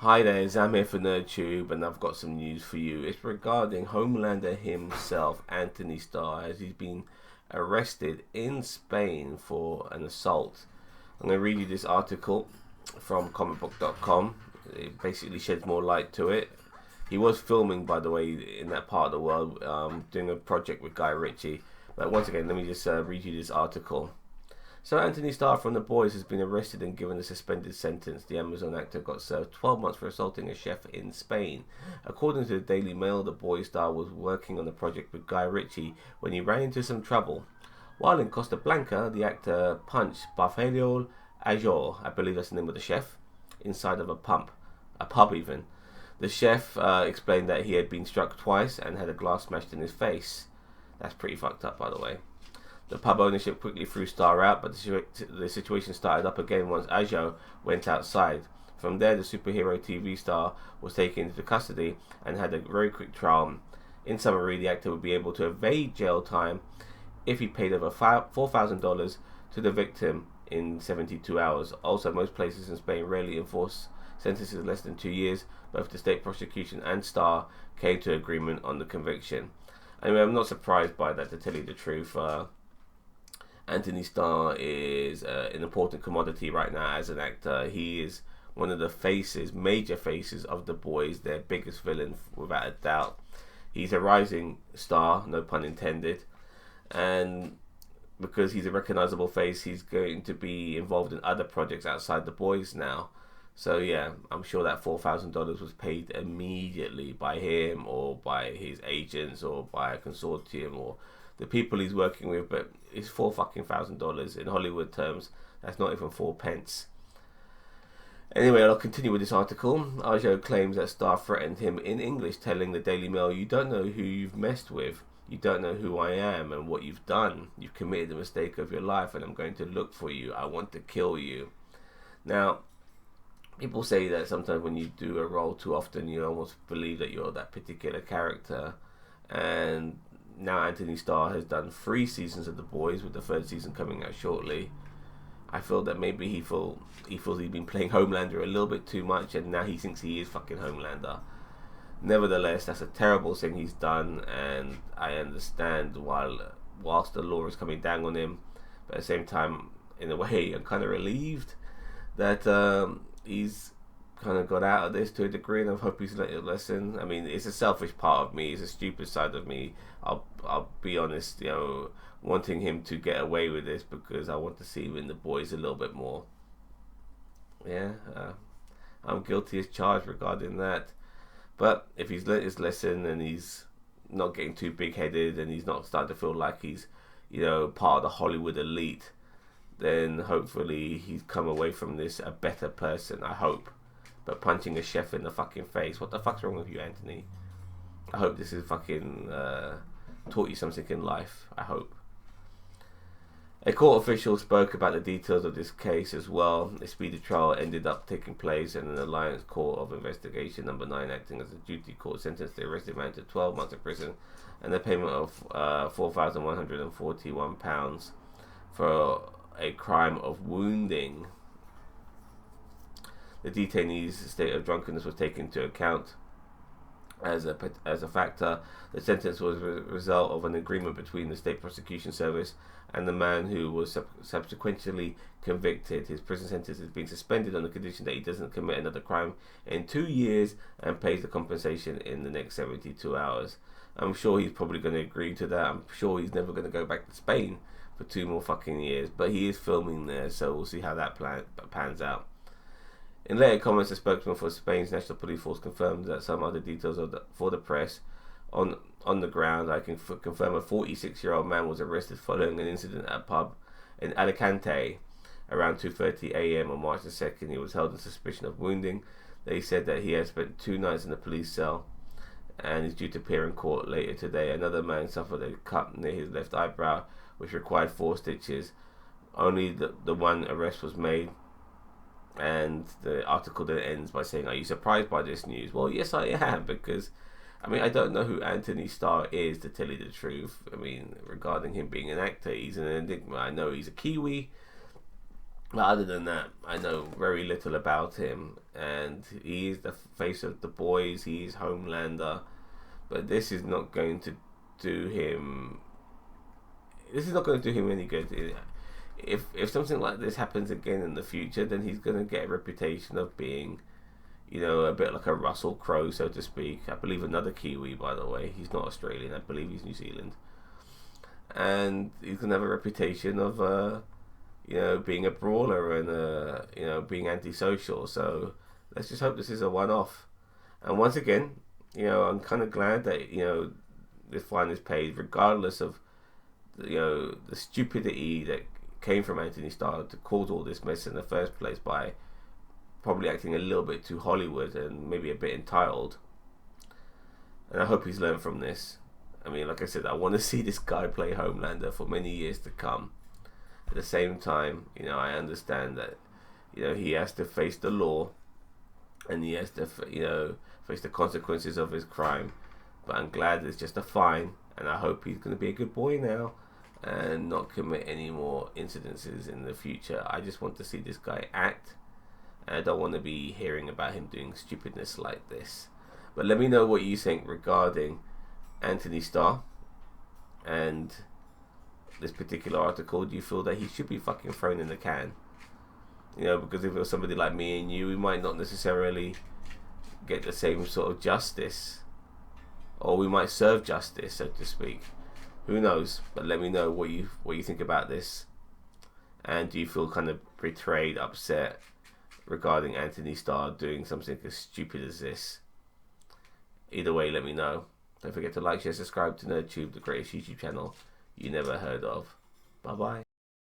Hi there, Zam here for NerdTube, and I've got some news for you. It's regarding Homelander himself, Antony Starr, as he's been arrested in Spain for an assault. I'm going to read you this article from comicbook.com. It basically sheds more light to it. He was filming, by the way, in that part of the world, doing a project with Guy Ritchie. But once again, let me just read you this article. So Antony Starr from The Boys has been arrested and given a suspended sentence. The Amazon actor got served 12 months for assaulting a chef in Spain. According to the Daily Mail, the Boys star was working on a project with Guy Ritchie when he ran into some trouble. While in Costa Blanca, the actor punched Bartholomew Ajor, I believe that's the name of the chef, inside of a pub even. The chef explained that he had been struck twice and had a glass smashed in his face. That's pretty fucked up, by the way. The pub ownership quickly threw Starr out, but the situation started up again once Ajo went outside. From there, the superhero TV star was taken into custody and had a very quick trial. In summary, the actor would be able to evade jail time if he paid over $4,000 to the victim in 72 hours. Also, most places in Spain rarely enforce sentences less than 2 years. Both the state prosecution and Starr came to agreement on the conviction. Anyway, I'm not surprised by that, to tell you the truth. Antony Starr is an important commodity right now as an actor. He is one of the major faces of The Boys, their biggest villain without a doubt. He's a rising star, no pun intended, and because he's a recognizable face, he's going to be involved in other projects outside The Boys now. So yeah, I'm sure that $4,000 was paid immediately by him or by his agents or by a consortium or the people he's working with, but it's $4,000 in Hollywood terms. That's not even 4 pence. Anyway, I'll continue with this article. Ajo claims that Starr threatened him in English, telling the Daily Mail, "You don't know who you've messed with. You don't know who I am and what you've done. You've committed the mistake of your life, and I'm going to look for you. I want to kill you." Now, people say that sometimes when you do a role too often, you almost believe that you're that particular character, and now Antony Starr has done 3 seasons of The Boys, with the 3rd season coming out shortly. I feel that maybe he feels he's been playing Homelander a little bit too much, and now he thinks he is fucking Homelander. Nevertheless, that's a terrible thing he's done, and I understand whilst the law is coming down on him, but at the same time, in a way, I'm kind of relieved that he's kind of got out of this to a degree, and I hope he's learned a lesson. I mean, it's a selfish part of me, it's a stupid side of me. I'll be honest, wanting him to get away with this because I want to see him in The Boys a little bit more. Yeah, I'm guilty as charged regarding that. But if he's learned his lesson and he's not getting too big-headed and he's not starting to feel like he's, part of the Hollywood elite, then hopefully he's come away from this a better person, I hope. But punching a chef in the fucking face, what the fuck's wrong with you, Antony? I hope this is fucking taught you something in life, I hope. A court official spoke about the details of this case as well. A speedy trial ended up taking place, and an Alliance Court of Investigation number 9, acting as a duty court, sentenced the arrested man to 12 months of prison and a payment of £4,141 for a crime of wounding. The detainee's state of drunkenness was taken into account as a factor. The sentence was a result of an agreement between the state prosecution service and the man who was subsequently convicted. His prison sentence has been suspended on the condition that he doesn't commit another crime in 2 years and pays the compensation in the next 72 hours. I'm sure he's probably going to agree to that. I'm sure he's never going to go back to Spain for 2 more fucking years, but he is filming there, so we'll see how that pans out. In later comments, a spokesman for Spain's National Police Force confirmed that some other details for the press. On the ground, I can confirm a 46-year-old man was arrested following an incident at a pub in Alicante around 2:30 a.m. on March the 2nd. He was held on suspicion of wounding. They said that he had spent 2 nights in a police cell and is due to appear in court later today. Another man suffered a cut near his left eyebrow, which required 4 stitches. Only the one arrest was made. And the article then ends by saying, "Are you surprised by this news?" Well, yes, I am, because I don't know who Antony Starr is, to tell you the truth. Regarding him being an actor, he's an enigma. I know he's a Kiwi, But other than that, I know very little about him, and he is the face of the boys. He is Homelander, but this is not going to do him. This is not going to do him any good. If something like this happens again in the future, then he's going to get a reputation of being, a bit like a Russell Crowe, so to speak. I believe another Kiwi, by the way. He's not Australian. I believe he's New Zealand, and he's going to have a reputation of being a brawler and being antisocial. So let's just hope this is a one-off. And once again, I'm kind of glad that this fine is paid, regardless of the stupidity that came from Antony Starr to cause all this mess in the first place by probably acting a little bit too Hollywood and maybe a bit entitled. And I hope he's learned from this. I mean, like I said, I want to see this guy play Homelander for many years to come. At the same time, I understand that, he has to face the law, and he has to, face the consequences of his crime. But I'm glad it's just a fine, and I hope he's going to be a good boy now and not commit any more incidences in the future. I just want to see this guy act, and I don't want to be hearing about him doing stupidness like this. But let me know what you think regarding Antony Starr and this particular article. Do you feel that he should be fucking thrown in the can? Because if it was somebody like me and you, we might not necessarily get the same sort of justice, or we might serve justice, so to speak. Who knows? But let me know what you think about this, and do you feel kind of betrayed, upset regarding Antony Starr doing something as stupid as this? Either way, let me know. Don't forget to like, share, subscribe to NerdTube, the greatest YouTube channel you never heard of. Bye bye.